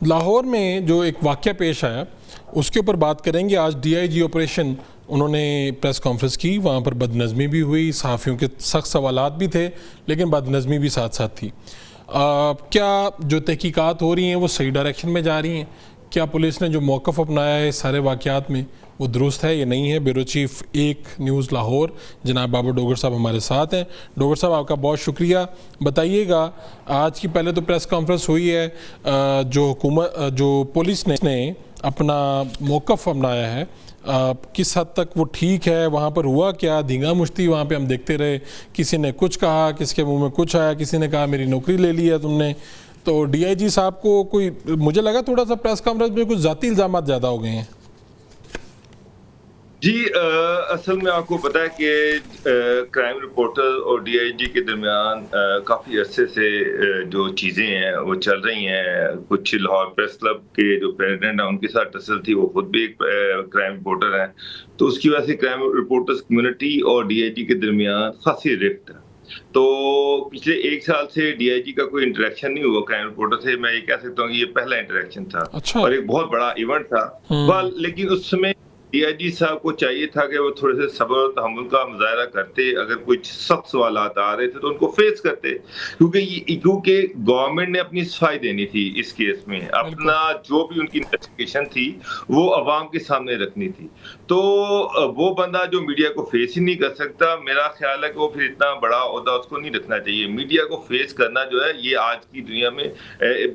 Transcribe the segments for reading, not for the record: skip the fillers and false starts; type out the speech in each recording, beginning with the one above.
لاہور میں جو ایک واقعہ پیش آیا اس کے اوپر بات کریں گے. آج ڈی آئی جی آپریشن انہوں نے پریس کانفرنس کی, وہاں پر بد نظمی بھی ہوئی, صحافیوں کے سخت سوالات بھی تھے, لیکن بد نظمی بھی ساتھ ساتھ تھی. کیا جو تحقیقات ہو رہی ہیں وہ صحیح ڈائریکشن میں جا رہی ہیں؟ کیا پولیس نے جو موقف اپنایا ہے سارے واقعات میں وہ درست ہے یا نہیں ہے؟ بیورو چیف ایک نیوز لاہور جناب بابر ڈوگر صاحب ہمارے ساتھ ہیں. ڈوگر صاحب آپ کا بہت شکریہ. بتائیے گا آج کی پہلے تو پریس کانفرنس ہوئی ہے, جو پولیس نے اپنا موقف اپنایا ہے کس حد تک وہ ٹھیک ہے؟ وہاں پر ہوا کیا دھینگا مشتی؟ وہاں پہ ہم دیکھتے رہے, کسی نے کچھ کہا, کسی کے منہ میں کچھ آیا, کسی نے کہا میری نوکری لے لی ہے تم نے. تو ڈی آئی جی صاحب کو کوئی, مجھے لگا تھوڑا سا پریس کانفرنس میں کچھ ذاتی الزامات زیادہ ہو گئے ہیں. جی اصل میں آپ کو پتا ہے کہ کرائم رپورٹر اور ڈی آئی جی کے درمیان کافی عرصے سے جو چیزیں ہیں وہ چل رہی ہیں. کچھ لاہور پریس کلب کے جو پریزیڈنٹ ہیں ان کے ساتھ ٹسل تھی, وہ خود بھی ایک کرائم رپورٹر ہیں, تو اس کی وجہ سے کرائم رپورٹرز کمیونٹی اور ڈی آئی جی کے درمیان خاصی رفت ہے. تو پچھلے ایک سال سے ڈی آئی جی کا کوئی انٹریکشن نہیں ہوا کرائم رپورٹر سے. میں یہ کہہ سکتا ہوں کہ یہ پہلا انٹریکشن تھا اور ایک بہت بڑا ایونٹ تھا. لیکن اس میں ڈی آئی جی صاحب کو چاہیے تھا کہ وہ تھوڑے سے صبر و تحمل کا مظاہرہ کرتے. اگر کچھ سخت سوالات آ رہے تھے تو ان کو فیس کرتے, کیونکہ گورنمنٹ نے اپنی صفائی دینی تھی اس کیس میں. اپنا جو بھی ان کی انویسٹیگیشن تھی وہ عوام کے سامنے رکھنی تھی. تو وہ بندہ جو میڈیا کو فیس ہی نہیں کر سکتا, میرا خیال ہے کہ وہ پھر اتنا بڑا عہدہ اس کو نہیں رکھنا چاہیے. میڈیا کو فیس کرنا جو ہے یہ آج کی دنیا میں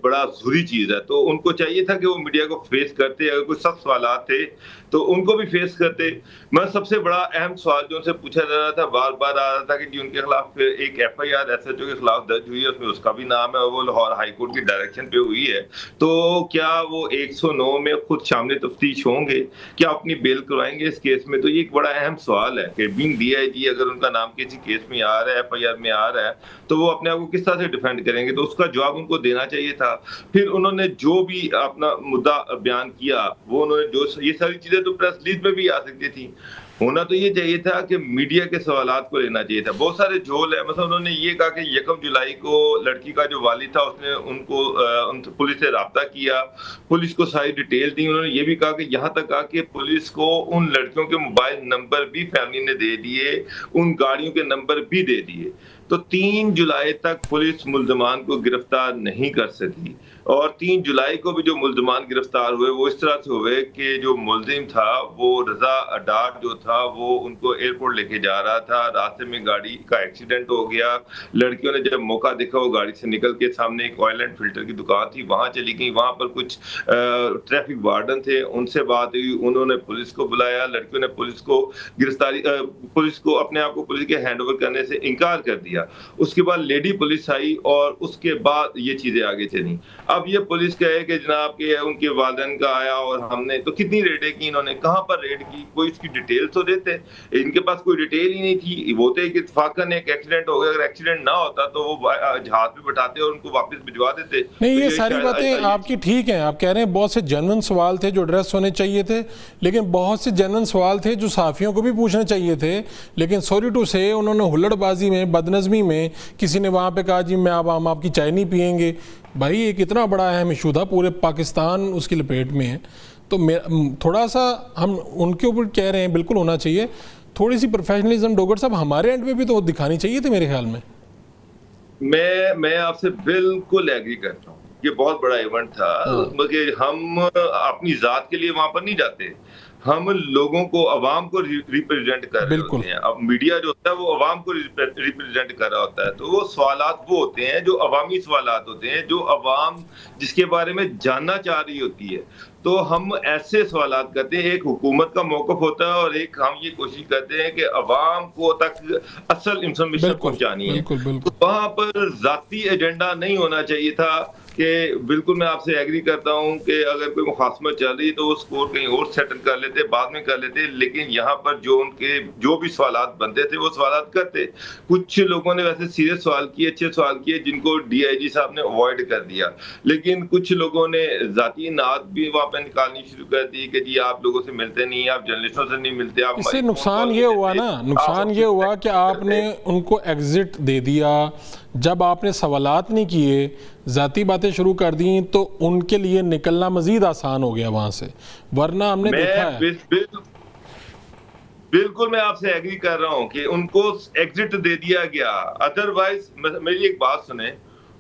بڑا ضروری چیز ہے. تو ان کو چاہیے تھا کہ وہ میڈیا کو فیس کرتے. اگر کوئی سخت سوالات تھے تو ان کو بھی فیس کرتے. میں سب سے بڑا اہم سوال جو ان سے پوچھا جا رہا تھا, بار بار آ رہا تھا کہ جی ان کے خلاف ایک F I R S H O کے خلاف درج ہوئی ہے, اس میں اس کا بھی نام ہے اور وہ لاہور ہائی کورٹ کی ڈائریکشن پہ ہوئی ہے. تو کیا وہ 109 میں خود شامل تفتیش ہوں گے؟ کیا اپنی بیل کروائیں گے اس کیس میں؟ تو یہ ایک بڑا اہم سوال ہے کہ بینگ ڈی آئی جی اگر ان کا نام کسی کیس میں آ رہا ہے, ایف آئی آر میں آ رہا ہے, تو وہ اپنے آپ کو کس طرح سے ڈیفینڈ کریں گے؟ تو اس کا جواب ان کو دینا چاہیے تھا. پھر انہوں نے جو بھی اپنا مدعا بیان کیا, وہ انہوں نے جو یہ ساری چیزیں تو پریس ریلیز میں بھی آ سکتی تھی. ہونا تو یہ چاہیے تھا کہ میڈیا کے سوالات کو لینا چاہیے تھا. بہت سارے جھول ہیں. مثلا انہوں نے یہ کہا کہ 1 جولائی کو لڑکی کا جو والد تھا اس نے ان کو پولیس سے رابطہ کیا, پولیس کو ساری ڈیٹیل دی. انہوں نے یہ بھی کہا کہ یہاں تک کہا کہ پولیس کو ان لڑکیوں کے موبائل نمبر بھی فیملی نے دے دیے, ان گاڑیوں کے نمبر بھی دے دیے. تو 3 جولائی تک پولیس ملزمان کو گرفتار نہیں کر سکی, اور 3 جولائی کو بھی جو ملزمان گرفتار ہوئے وہ اس طرح سے ہوئے کہ جو ملزم تھا وہ رضا ڈاٹ جو تھا وہ ان کو ایئرپورٹ لے کے جا رہا تھا. راستے میں گاڑی کا ایکسیڈنٹ ہو گیا. لڑکیوں نے جب موقع دیکھا وہ گاڑی سے نکل کے سامنے ایک آئل اینڈ فلٹر کی دکان تھی وہاں چلی گئی. وہاں پر کچھ ٹریفک وارڈن تھے, ان سے بات ہوئی, انہوں نے پولیس کو بلایا. لڑکیوں نے پولیس کو اپنے آپ کو پولیس کے ہینڈ اوور کرنے سے انکار کر دیا. اس کے بعد لیڈی پولیس آئی اور اس کے بعد یہ چیزیں آگے چلی. اب یہ پولیس کہے کہ جناب کہ ان کے والدین کا آیا اور ہم نے تو کتنی ریڈیں کی, انہوں نے کہاں پر ریڈ کی, کوئی اس کی ڈیٹیل تو دیتے. ان کے پاس کوئی ڈیٹیل ہی نہیں تھی. وہ تو ایک اتفاقاً ایک ایکسیڈنٹ ہو گیا, اگر ایکسیڈنٹ نہ ہوتا تو وہ جہاز پہ بٹھاتے اور ان کو واپس بھجوا دیتے. نہیں, یہ ساری باتیں آپ کی ٹھیک ہیں. آپ کہہ رہے ہیں بہت سے جنرل سوال تھے جو ایڈریس ہونے چاہیے تھے, لیکن بہت سے جنرل سوال تھے جو صحافیوں کو بھی پوچھنے چاہیے تھے. لیکن سوری ٹو سے انہوں نے ہلڑ بازی میں, بدنظمی میں, کسی نے وہاں پہ کہا جی ہم آپ کی چائے نہیں پئیں گے. بھائی ایک اتنا بڑا اہم ایشو تھا, پورے پاکستان اس کی لپیٹ میں ہے. تو تھوڑا سا ہم ان کے اوپر کہہ رہے ہیں بالکل ہونا چاہیے, تھوڑی سی پروفیشنلزم ڈوگر صاحب ہمارے اینڈ پہ بھی تو دکھانی چاہیے تھی میرے خیال میں. میں آپ سے بالکل ایگری کرتا ہوں. یہ بہت بڑا ایونٹ تھا. ہم اپنی ذات کے لیے وہاں پر نہیں جاتے, ہم لوگوں کو, عوام کو ریپرزینٹ کر رہے ہوتے ہیں. اب میڈیا جو ہوتا ہے وہ عوام کو ریپرزینٹ کر رہا ہوتا ہے. تو وہ سوالات وہ ہوتے ہیں جو عوامی سوالات ہوتے ہیں, جو عوام جس کے بارے میں جاننا چاہ رہی ہوتی ہے. تو ہم ایسے سوالات کرتے ہیں. ایک حکومت کا موقف ہوتا ہے اور ایک ہم یہ کوشش کرتے ہیں کہ عوام کو تک اصل انفارمیشن پہنچانی ہے. وہاں پر ذاتی ایجنڈا نہیں ہونا چاہیے تھا. کہ بالکل میں آپ سے ایگری کرتا ہوں کہ اگر کوئی مخاصمت چل رہی تو وہ سکور کہیں اور سیٹل کر لیتے, بعد میں کر لیتے. لیکن یہاں پر جو ان کے جو بھی سوالات بنتے تھے وہ سوالات کرتے. کچھ لوگوں نے ویسے سیریس سوال کیے, اچھے سوال کیے, جن کو ڈی آئی جی صاحب نے اوائڈ کر دیا. لیکن کچھ لوگوں نے ذاتی نعت بھی وہاں پہ نکالنی شروع کر دی کہ جی آپ لوگوں سے ملتے نہیں, آپ جرنلسٹوں سے نہیں ملتے. اس سے نقصان یہ ہوا نا, نقصان یہ ہوا کہ آپ نے ان کو ایگزٹ دے دیا, جب آپ نے سوالات نہیں کیے، ذاتی باتیں شروع کر دیں تو ان کے لیے نکلنا مزید آسان ہو گیا وہاں سے، ورنہ ہم نے دیکھا ہے بالکل میں آپ سے ایگری کر رہا ہوں کہ ان کو ایگزٹ دے دیا گیا. ادروائز میری ایک بات سنیں،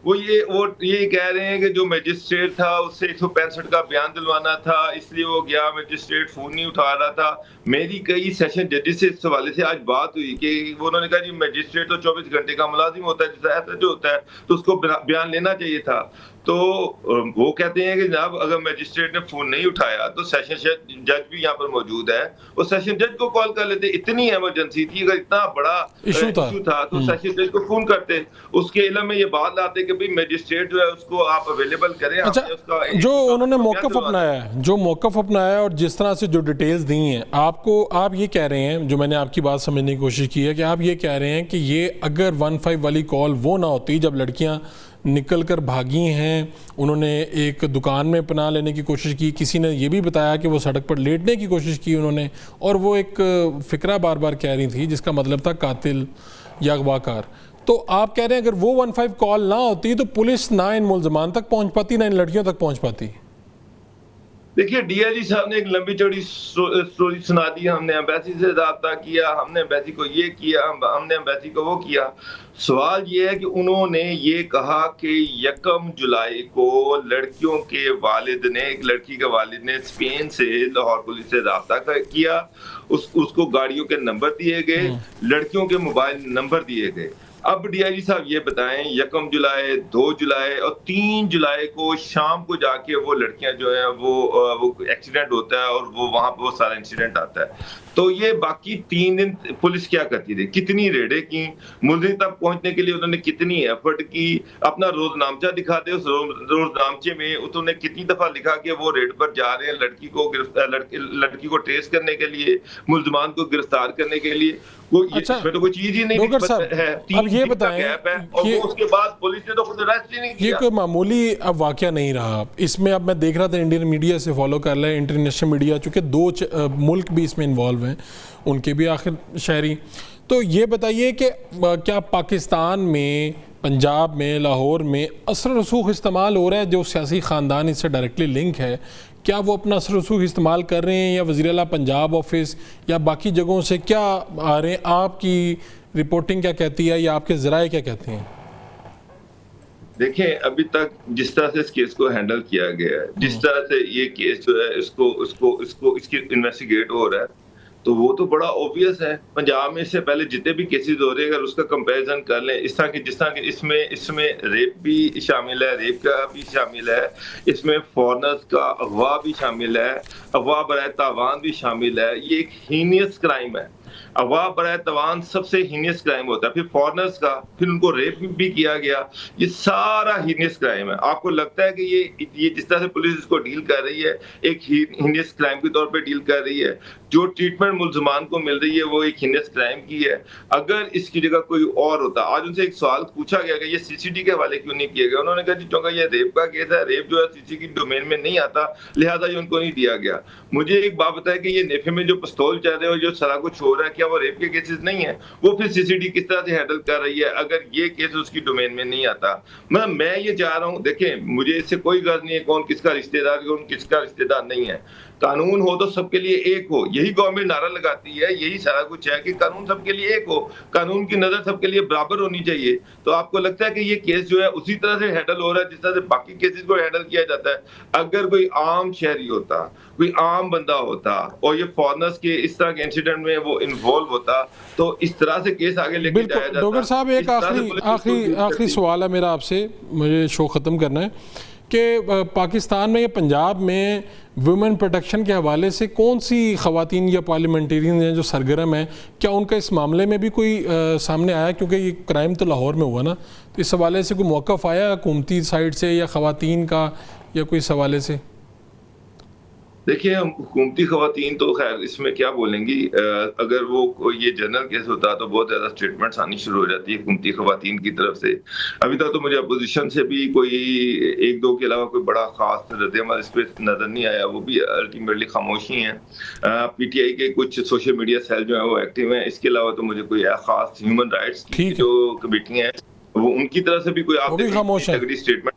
وہ یہ کہہ رہے ہیں کہ جو میجسٹریٹ تھا اس سے 165 کا بیان دلوانا تھا، اس لیے وہ گیا، میجسٹریٹ فون نہیں اٹھا رہا تھا. میری کئی سیشن ججز سے اس حوالے سے آج بات ہوئی کہ انہوں نے کہا جی میجسٹریٹ تو 24 گھنٹے کا ملازم ہوتا ہے، جیسا ایسا جو ہوتا ہے تو اس کو بیان لینا چاہیے تھا. تو وہ کہتے ہیں کہ جناب اگر میجسٹریٹ نے فون نہیں اٹھایا تو سیشن جج بھی یہاں پر موجود ہے، وہ سیشن جج کو کال کر لیتے. اتنی ایمرجنسی تھی، اگر اتنا بڑا ایشو تھا تو سیشن جج کو فون کرتے، اس کے علم میں یہ بات لاتے کہ میجسٹریٹ جو ہے اس کو آپ اویلیبل کریں. اچھا، جو انہوں نے موقف اپنایا اور جس طرح سے جو ڈیٹیلز دی ہیں آپ یہ کہہ رہے ہیں، جو میں نے آپ کی بات سمجھنے کی کوشش کی ہے، کہ آپ یہ کہہ رہے ہیں کہ یہ اگر 15 والی کال وہ نہ ہوتی جب لڑکیاں نکل کر بھاگی ہیں، انہوں نے ایک دکان میں پناہ لینے کی کوشش کی، کسی نے یہ بھی بتایا کہ وہ سڑک پر لیٹنے کی کوشش کی انہوں نے، اور وہ ایک فقرہ بار بار کہہ رہی تھی جس کا مطلب تھا قاتل یا اغوا کار. تو آپ کہہ رہے ہیں اگر وہ 15 کال نہ ہوتی تو پولیس نہ ان ملزمان تک پہنچ پاتی، نہ ان لڑکیوں تک پہنچ پاتی. دیکھیے ڈی آئی جی صاحب نے ایک لمبی چوڑی سٹوری سنا دی. ہم نے ایمبیسی سے رابطہ کیا، ہم نے ایمبیسی کو یہ کیا، ہم نے ایمبیسی کو وہ کیا. سوال یہ ہے کہ انہوں نے یہ کہا کہ 1 جولائی کو لڑکیوں کے والد نے، ایک لڑکی کے والد نے اسپین سے لاہور پولیس سے رابطہ کیا، اس کو گاڑیوں کے نمبر دیے گئے، لڑکیوں کے موبائل نمبر دیے گئے. اب ڈی آئی جی صاحب یہ بتائیں 1 جولائی 2 جولائی اور 3 جولائی کو شام کو جا کے وہ لڑکیاں جو ہیں وہ ایکسیڈنٹ ہوتا ہے اور وہ وہاں پہ وہ سارا انسیڈنٹ آتا ہے. تو یہ باقی 3 دن پولیس کیا کرتی تھی؟ کتنی ریڈیں کی، ملزم تک پہنچنے کے لیے انہوں نے کتنی ایفرٹ کی، اپنا روز نامچہ دکھاتے، اس روز نامچے میں انہوں نے کتنی دفعہ لکھا کہ وہ ریڈ پر جا رہے ہیں لڑکی کو ٹریس کرنے کے لیے، ملزمان کو گرفتار کرنے کے لیے. اس میں تو کوئی چیز ہی نہیں ہے. اب یہ بتائیں اور اس کے بعد پولیس نے تو خود ارسٹ ہی نہیں کیا. یہ کوئی معمولی اب واقعہ نہیں رہا. اس میں اب میں دیکھ رہا تھا انڈین میڈیا سے فالو کر رہا ہے، انٹرنیشنل میڈیا، چونکہ 2 ملک بھی اس میں انوالو ہیں، ان کے بھی آخر شہری. تو یہ بتائیے کہ کیا پاکستان میں، پنجاب میں، لاہور میں اثر و رسوخ استعمال ہو رہا ہے؟ جو سیاسی خاندان اس سے ڈائریکٹلی لنک ہے، کیا وہ اپنا اثر و رسوخ استعمال کر رہے ہیں، یا وزیر اعلیٰ پنجاب آفس یا باقی جگہوں سے کیا آ رہے ہیں؟ آپ کی رپورٹنگ کیا کہتی ہے یا آپ کے ذرائع کیا کہتے ہیں؟ دیکھیں ابھی تک جس طرح سے اس کیس کو ہینڈل کیا گیا ہے، جس طرح سے یہ کیس جو ہے اس کی انویسٹیگیٹ ہو رہا ہے، تو وہ تو بڑا اوبویس ہے. پنجاب میں اس سے پہلے جتنے بھی کیسز ہو رہے ہیں، اگر اس کا کمپیریزن کر لیں، جس طرح کہ اس میں ریپ بھی شامل ہے، ریپ کا بھی شامل ہے، اس میں فورنرز کا اغوا بھی شامل ہے، اغوا برائے تاوان بھی شامل ہے. یہ ایک ہینیس کرائم ہے. اغوا برائے تاوان سب سے ہینیس کرائم ہوتا ہے، پھر فورنرز کا، پھر ان کو ریپ بھی کیا گیا. یہ سارا ہینیس کرائم ہے. آپ کو لگتا ہے کہ یہ جس طرح سے پولیس اس کو ڈیل کر رہی ہے ایک ہینیس کرائم کے طور پہ ڈیل کر رہی ہے؟ جو ٹریٹمنٹ ملزمان کو مل رہی ہے وہ ایک ہینیس کرائم کی ہے. اگر اس کی جگہ کوئی اور ہوتا، آج ان سے ایک سوال پوچھا گیا کہ یہ سی سی ٹی کے حوالے کیوں نہیں کیے گئے؟ انہوں نے کہا جی چونکہ یہ ریپ کا کیس ہے، ریپ جو ہے سی سی کی ڈومین میں نہیں آتا، لہٰذا یہ ان کو نہیں دیا گیا. مجھے ایک بات بتایا کہ یہ نیفے میں جو پستول چل رہے ہو، جو سارا کچھ ہو رہا ہے، کیا وہ ریپ کے کیسز نہیں ہیں؟ وہ پھر سی سی ٹی کس طرح سے ہینڈل کر رہی ہے اگر یہ کیس اس کی ڈومین میں نہیں آتا؟ میں یہ چاہ رہا ہوں، دیکھیں مجھے اس سے کوئی غرض نہیں ہے کون کس کا رشتہ دار، کون کس کا رشتہ دار نہیں ہے. قانون ہو تو سب کے لیے ایک ہو، یہی گورنمنٹ نعرہ لگاتی ہے، یہی سارا کچھ ہے کہ قانون سب کے لیے ایک ہو، قانون کی نظر سب کے لیے برابر ہونی چاہیے. تو آپ کو لگتا ہے کہ یہ کیس جو ہے اسی طرح سے ہینڈل ہو رہا ہے جس طرح سے باقی کیسز کو ہینڈل کیا جاتا ہے؟ اگر کوئی عام شہری ہوتا، کوئی عام بندہ ہوتا اور یہ فورنرز کے اس طرح کے انسیڈنٹ میں وہ انوالو ہوتا تو اس طرح سے کیس آگے لے کے جایا جاتا. ڈاکٹر صاحب ایک آخری سوال ہے میرا آپ سے، مجھے شو ختم کرنا ہے، کہ پاکستان میں یا پنجاب میں ویمن پروٹیکشن کے حوالے سے کون سی خواتین یا پارلیمنٹیرین ہیں جو سرگرم ہیں؟ کیا ان کا اس معاملے میں بھی کوئی سامنے آیا؟ کیونکہ یہ کرائم تو لاہور میں ہوا نا، تو اس حوالے سے کوئی موقف آیا حکومتی سائڈ سے یا خواتین کا یا کوئی اس حوالے سے؟ دیکھیے حکومتی خواتین تو خیر اس میں کیا بولیں گی، اگر وہ یہ جنرل کیس ہوتا تو بہت زیادہ اسٹیٹمنٹس آنی شروع ہو جاتی ہے حکومتی خواتین کی طرف سے. ابھی تک تو مجھے اپوزیشن سے بھی کوئی 1-2 کے علاوہ کوئی بڑا خاص رد عمل اس پہ نظر نہیں آیا، وہ بھی الٹیمیٹلی خاموشی ہیں. پی ٹی آئی کے کچھ سوشل میڈیا سیل جو ہیں وہ ایکٹیو ہیں، اس کے علاوہ تو مجھے کوئی خاص ہیومن رائٹس کی جو کمیٹیاں ہیں وہ ان کی طرف سے بھی کوئی آپ وہ بھی خاموش ہیں۔ تگڑی اسٹیٹمنٹ